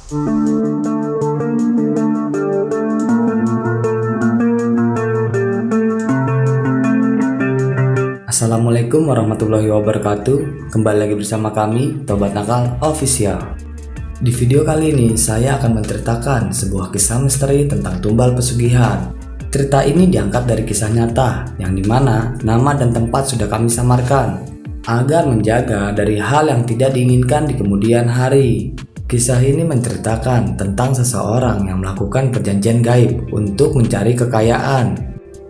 Assalamualaikum warahmatullahi wabarakatuh. Kembali lagi bersama kami, Tobat Nakal Official. Di video kali ini saya akan menceritakan sebuah kisah misteri tentang tumbal pesugihan. Cerita ini diangkat dari kisah nyata, yang dimana nama dan tempat sudah kami samarkan agar menjaga dari hal yang tidak diinginkan di kemudian hari. Kisah ini menceritakan tentang seseorang yang melakukan perjanjian gaib untuk mencari kekayaan.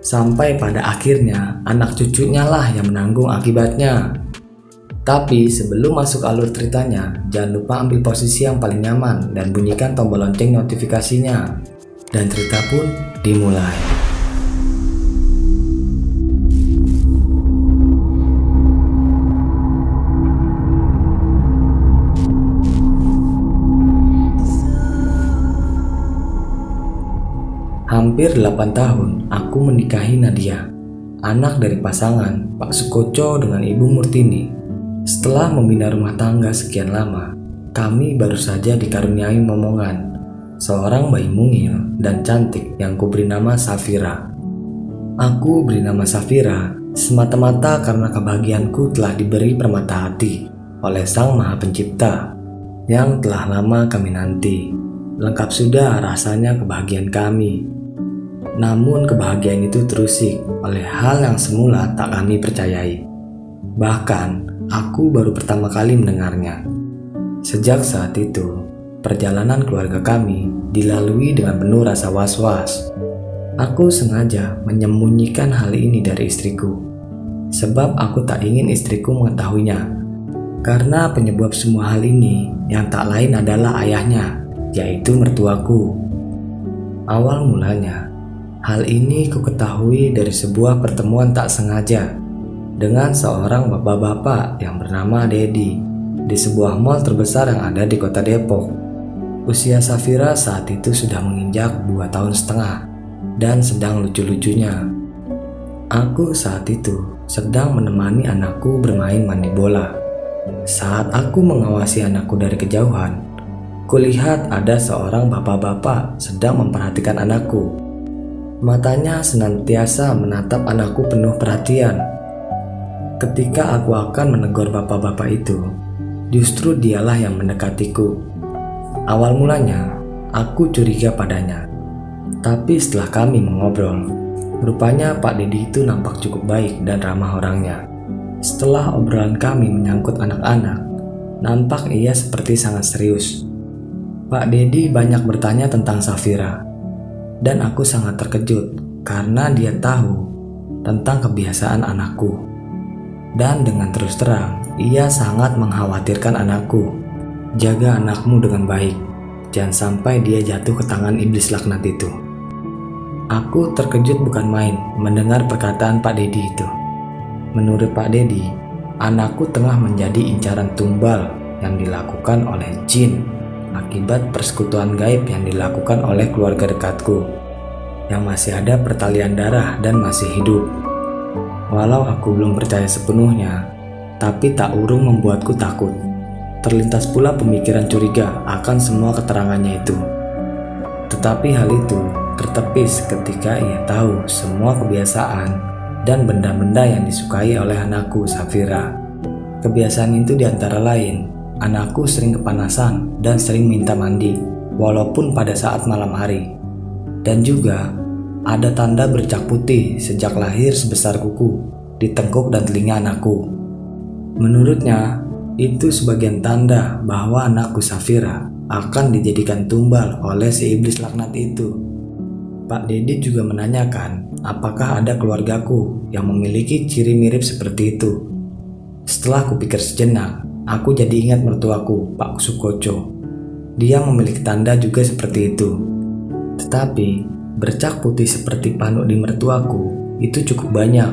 Sampai pada akhirnya anak cucunya lah yang menanggung akibatnya. Tapi sebelum masuk alur ceritanya, jangan lupa ambil posisi yang paling nyaman dan bunyikan tombol lonceng notifikasinya. Dan cerita pun dimulai. Hampir 8 tahun aku menikahi Nadia, anak dari pasangan Pak Sukoco dengan Ibu Murtini. Setelah membina rumah tangga sekian lama, kami baru saja dikaruniai momongan, seorang bayi mungil dan cantik yang kuberi nama Safira. Aku beri nama Safira semata-mata karena kebahagiaanku telah diberi permata hati oleh Sang Maha Pencipta yang telah lama kami nanti. Lengkap sudah rasanya kebahagiaan kami. Namun kebahagiaan itu terusik oleh hal yang semula tak kami percayai. Bahkan aku baru pertama kali mendengarnya. Sejak saat itu, perjalanan keluarga kami dilalui dengan penuh rasa was-was. Aku sengaja menyembunyikan hal ini dari istriku, sebab aku tak ingin istriku mengetahuinya. Karena penyebab semua hal ini yang tak lain adalah ayahnya, yaitu mertuaku. Awal mulanya, hal ini ku ketahui dari sebuah pertemuan tak sengaja dengan seorang bapak-bapak yang bernama Dedi di sebuah mal terbesar yang ada di kota Depok. Usia Safira saat itu sudah menginjak 2,5 tahun dan sedang lucu-lucunya. Aku saat itu sedang menemani anakku bermain mandi bola. Saat aku mengawasi anakku dari kejauhan, kulihat ada seorang bapak-bapak sedang memperhatikan anakku. Matanya senantiasa menatap anakku penuh perhatian. Ketika aku akan menegur bapak-bapak itu, justru dialah yang mendekatiku. Awal mulanya, aku curiga padanya. Tapi setelah kami mengobrol, rupanya Pak Dedi itu nampak cukup baik dan ramah orangnya. Setelah obrolan kami menyangkut anak-anak, nampak ia seperti sangat serius. Pak Dedi banyak bertanya tentang Safira. Dan aku sangat terkejut karena dia tahu tentang kebiasaan anakku. Dan dengan terus terang, ia sangat mengkhawatirkan anakku. Jaga anakmu dengan baik, jangan sampai dia jatuh ke tangan iblis laknat itu. Aku terkejut bukan main mendengar perkataan Pak Dedi itu. Menurut Pak Dedi, anakku tengah menjadi incaran tumbal yang dilakukan oleh jin akibat persekutuan gaib yang dilakukan oleh keluarga dekatku yang masih ada pertalian darah dan masih hidup. Walau aku belum percaya sepenuhnya, tapi tak urung membuatku takut. Terlintas pula pemikiran curiga akan semua keterangannya itu. Tetapi hal itu tertepis ketika ia tahu semua kebiasaan dan benda-benda yang disukai oleh anakku Safira. Kebiasaan itu diantara lain, anakku sering kepanasan dan sering minta mandi, walaupun pada saat malam hari. Dan juga ada tanda bercak putih sejak lahir sebesar kuku di tengkuk dan telinga anakku. Menurutnya, itu sebagian tanda bahwa anakku Safira akan dijadikan tumbal oleh si iblis laknat itu. Pak Dedi juga menanyakan apakah ada keluargaku yang memiliki ciri mirip seperti itu. Setelah kupikir sejenak, aku jadi ingat mertuaku, Pak Sukoco. Dia memiliki tanda juga seperti itu. Tetapi, bercak putih seperti panuk di mertuaku itu cukup banyak.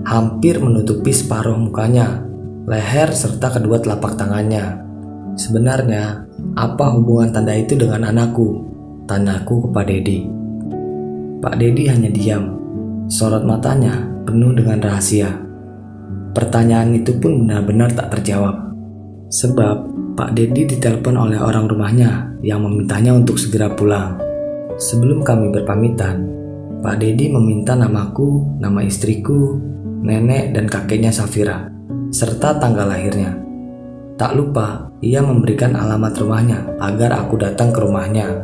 Hampir menutupi separuh mukanya, leher, serta kedua telapak tangannya. Sebenarnya, apa hubungan tanda itu dengan anakku? Tanyaku ke Pak Dedi. Pak Dedi hanya diam. Sorot matanya penuh dengan rahasia. Pertanyaan itu pun benar-benar tak terjawab. Sebab Pak Dedi ditelepon oleh orang rumahnya yang memintanya untuk segera pulang. Sebelum kami berpamitan, Pak Dedi meminta namaku, nama istriku, nenek dan kakeknya Safira, serta tanggal lahirnya. Tak lupa, ia memberikan alamat rumahnya agar aku datang ke rumahnya.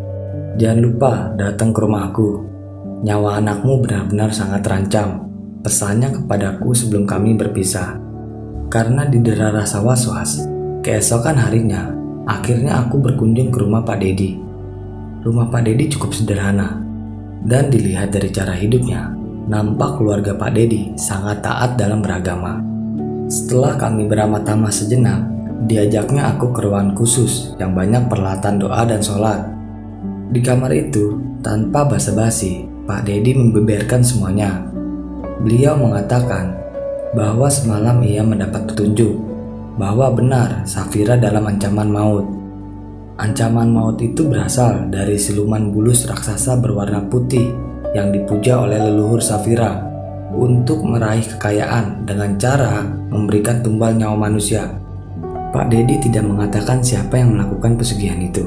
Jangan lupa datang ke rumahku. Nyawa anakmu benar-benar sangat terancam, pesannya kepadaku sebelum kami berpisah. Karena didera rasa was-was, keesokan harinya, akhirnya aku berkunjung ke rumah Pak Dedi. Rumah Pak Dedi cukup sederhana, dan dilihat dari cara hidupnya, nampak keluarga Pak Dedi sangat taat dalam beragama. Setelah kami beramah-tamah sejenak, diajaknya aku ke ruangan khusus yang banyak peralatan doa dan sholat. Di kamar itu, tanpa basa-basi, Pak Dedi membeberkan semuanya. Beliau mengatakan bahwa semalam ia mendapat petunjuk bahwa benar Safira dalam ancaman maut. Ancaman maut itu berasal dari siluman bulus raksasa berwarna putih yang dipuja oleh leluhur Safira untuk meraih kekayaan dengan cara memberikan tumbal nyawa manusia. Pak Dedi tidak mengatakan siapa yang melakukan pesugihan itu.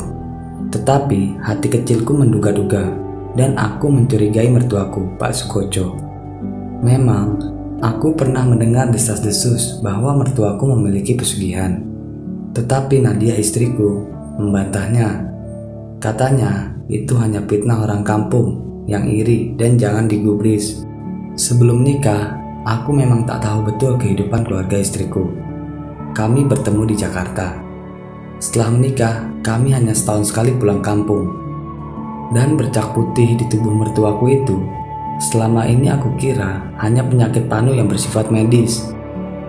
Tetapi hati kecilku menduga-duga dan aku mencurigai mertuaku, Pak Sukoco. Memang, aku pernah mendengar desas-desus bahwa mertuaku memiliki pesugihan. Tetapi Nadia istriku membantahnya. Katanya itu hanya fitnah orang kampung yang iri dan jangan digubris. Sebelum nikah, aku memang tak tahu betul kehidupan keluarga istriku. Kami bertemu di Jakarta. Setelah menikah, kami hanya setahun sekali pulang kampung. Dan bercak putih di tubuh mertuaku itu, selama ini aku kira hanya penyakit panu yang bersifat medis.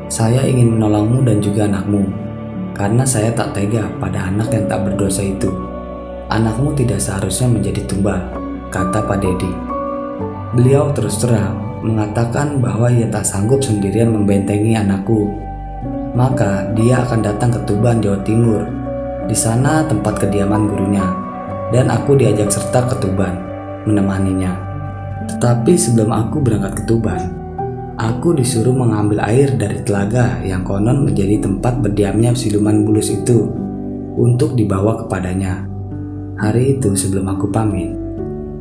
Saya ingin menolongmu dan juga anakmu, karena saya tak tega pada anak yang tak berdosa itu. Anakmu tidak seharusnya menjadi tumbal, kata Pak Dedi. Beliau terus terang mengatakan bahwa ia tak sanggup sendirian membentengi anakku. Maka dia akan datang ke Tuban, Jawa Timur. Di sana tempat kediaman gurunya, dan aku diajak serta ke Tuban, menemaninya. Tetapi sebelum aku berangkat ke Tuban, aku disuruh mengambil air dari telaga yang konon menjadi tempat berdiamnya siluman bulus itu untuk dibawa kepadanya. Hari itu sebelum aku pamit,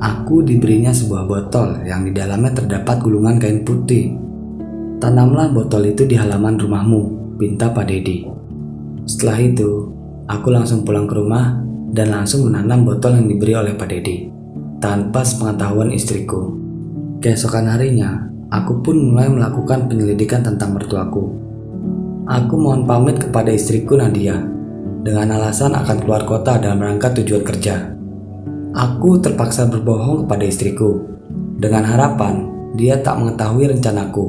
aku diberinya sebuah botol yang di dalamnya terdapat gulungan kain putih. Tanamlah botol itu di halaman rumahmu, pinta Pak Dedi. Setelah itu, aku langsung pulang ke rumah dan langsung menanam botol yang diberi oleh Pak Dedi, tanpa sepengetahuan istriku. Keesokan harinya, aku pun mulai melakukan penyelidikan tentang mertuaku. Aku mohon pamit kepada istriku Nadia, dengan alasan akan keluar kota dalam rangka tujuan kerja. Aku terpaksa berbohong kepada istriku, dengan harapan dia tak mengetahui rencanaku,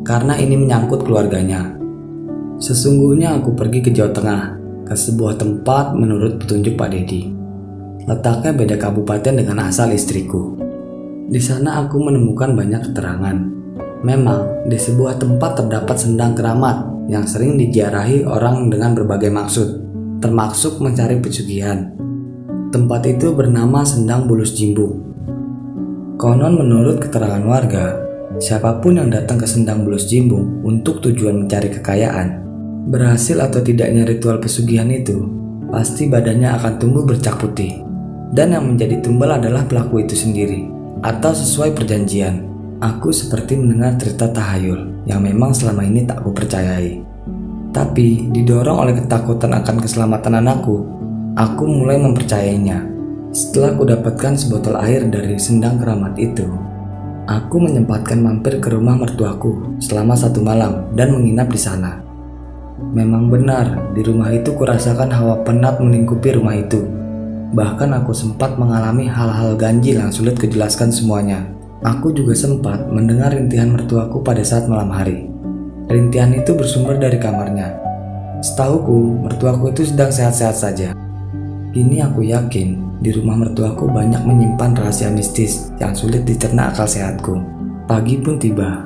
karena ini menyangkut keluarganya. Sesungguhnya aku pergi ke Jawa Tengah, ke sebuah tempat menurut petunjuk Pak Dedi. Letaknya beda kabupaten dengan asal istriku. Di sana aku menemukan banyak keterangan. Memang di sebuah tempat terdapat sendang keramat yang sering diziarahi orang dengan berbagai maksud, termasuk mencari pesugihan. Tempat itu bernama Sendang Bulus Jimbung. Konon menurut keterangan warga, siapapun yang datang ke Sendang Bulus Jimbung untuk tujuan mencari kekayaan, berhasil atau tidaknya ritual pesugihan itu, pasti badannya akan tumbuh bercak putih. Dan yang menjadi tumbal adalah pelaku itu sendiri, atau sesuai perjanjian. Aku seperti mendengar cerita tahayul yang memang selama ini tak kupercayai. Tapi didorong oleh ketakutan akan keselamatan anakku, aku mulai mempercayainya. Setelah kudapatkan sebotol air dari sendang keramat itu, aku menyempatkan mampir ke rumah mertuaku selama 1 malam dan menginap di sana. Memang benar, di rumah itu kurasakan hawa penat melingkupi rumah itu. Bahkan aku sempat mengalami hal-hal ganjil yang sulit kujelaskan semuanya. Aku juga sempat mendengar rintihan mertuaku pada saat malam hari. Rintihan itu bersumber dari kamarnya. Setahuku, mertuaku itu sedang sehat-sehat saja. Kini aku yakin di rumah mertuaku banyak menyimpan rahasia mistis yang sulit dicerna akal sehatku. Pagi pun tiba.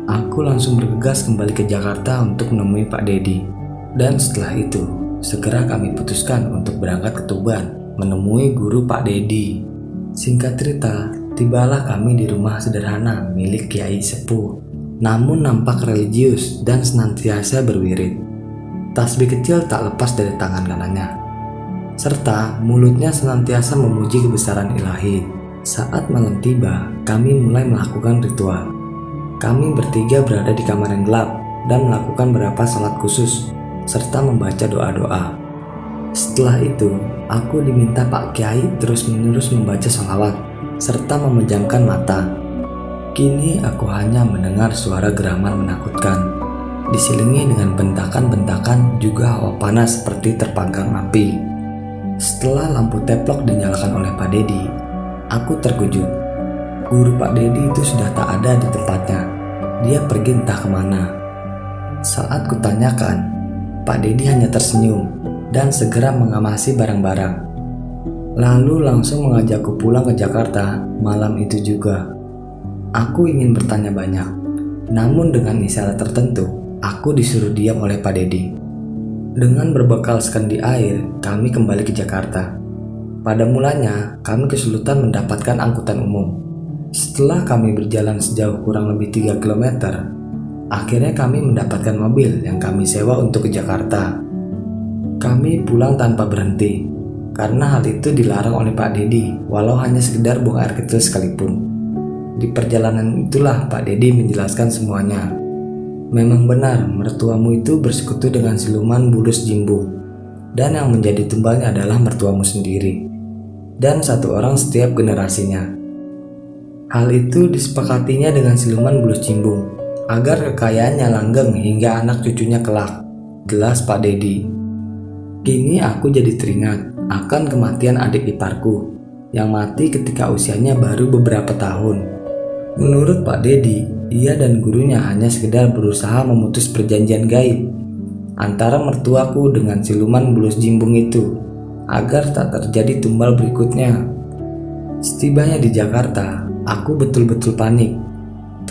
Aku langsung bergegas kembali ke Jakarta untuk menemui Pak Dedi. Dan setelah itu, segera kami putuskan untuk berangkat ke Tuban, menemui guru Pak Dedi. Singkat cerita, tibalah kami di rumah sederhana milik Kiai Sepuh, namun nampak religius dan senantiasa berwirid. Tasbih kecil tak lepas dari tangan kanannya, serta mulutnya senantiasa memuji kebesaran ilahi. Saat malam tiba, kami mulai melakukan ritual. Kami bertiga berada di kamar yang gelap dan melakukan beberapa salat khusus, serta membaca doa-doa. Setelah itu, aku diminta Pak Kiai terus-menerus membaca sholawat, serta memejamkan mata. Kini aku hanya mendengar suara geraman menakutkan, diselingi dengan bentakan-bentakan juga hawa panas seperti terpanggang api. Setelah lampu teplok dinyalakan oleh Pak Dedi, aku terkejut. Guru Pak Dedi itu sudah tak ada di tempatnya. Dia pergi entah kemana. Saat kutanyakan, Pak Dedi hanya tersenyum dan segera mengamasi barang-barang. Lalu langsung mengajakku pulang ke Jakarta malam itu juga. Aku ingin bertanya banyak, namun dengan isyarat tertentu, aku disuruh diam oleh Pak Dedi. Dengan berbekal sekendi air, kami kembali ke Jakarta. Pada mulanya, kami kesulitan mendapatkan angkutan umum. Setelah kami berjalan sejauh kurang lebih 3 km, akhirnya kami mendapatkan mobil yang kami sewa untuk ke Jakarta. Kami pulang tanpa berhenti, karena hal itu dilarang oleh Pak Dedi, walau hanya sekedar buang air kecil sekalipun. Di perjalanan itulah Pak Dedi menjelaskan semuanya. Memang benar, mertuamu itu bersekutu dengan siluman bulus jimbung, dan yang menjadi tumbalnya adalah mertuamu sendiri, dan satu orang setiap generasinya. Hal itu disepakatinya dengan siluman bulus jimbung, agar kekayaannya langgeng hingga anak cucunya kelak, jelas Pak Dedi. Kini aku jadi teringat akan kematian adik iparku, yang mati ketika usianya baru beberapa tahun. Menurut Pak Dedi, ia dan gurunya hanya sekedar berusaha memutus perjanjian gaib antara mertuaku dengan siluman bulus jimbung itu, agar tak terjadi tumbal berikutnya. Setibanya di Jakarta, aku betul-betul panik.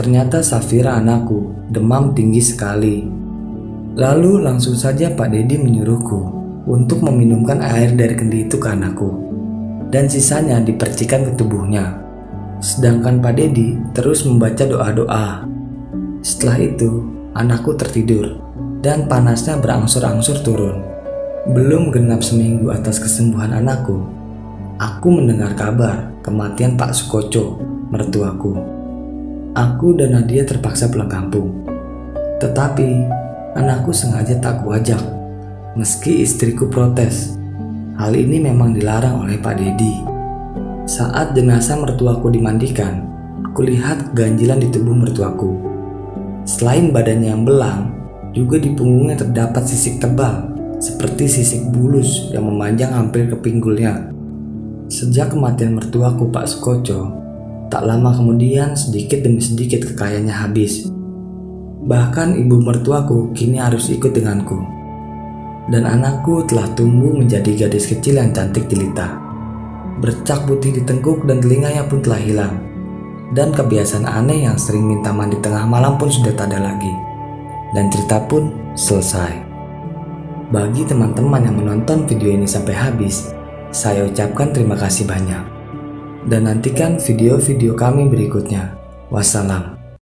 Ternyata Safira anakku demam tinggi sekali. Lalu langsung saja Pak Dedi menyuruhku untuk meminumkan air dari kendi itu ke anakku, dan sisanya dipercikan ke tubuhnya. Sedangkan Pak Dedi terus membaca doa-doa. Setelah itu, anakku tertidur dan panasnya berangsur-angsur turun. Belum genap seminggu atas kesembuhan anakku, aku mendengar kabar kematian Pak Sukoco, mertuaku. Aku dan Nadia terpaksa pulang kampung. Tetapi, anakku sengaja tak kuajak, meski istriku protes. Hal ini memang dilarang oleh Pak Dedi. Saat jenazah mertuaku dimandikan, kulihat keganjilan di tubuh mertuaku. Selain badannya yang belang, juga di punggungnya terdapat sisik tebal, seperti sisik bulus yang memanjang hampir ke pinggulnya. Sejak kematian mertuaku Pak Sukoco, tak lama kemudian sedikit demi sedikit kekayaannya habis. Bahkan ibu mertuaku kini harus ikut denganku. Dan anakku telah tumbuh menjadi gadis kecil yang cantik jelita. Bercak putih di tengkuk dan telinganya pun telah hilang. Dan kebiasaan aneh yang sering minta mandi tengah malam pun sudah tak ada lagi. Dan cerita pun selesai. Bagi teman-teman yang menonton video ini sampai habis, saya ucapkan terima kasih banyak. Dan nantikan video-video kami berikutnya. Wassalam.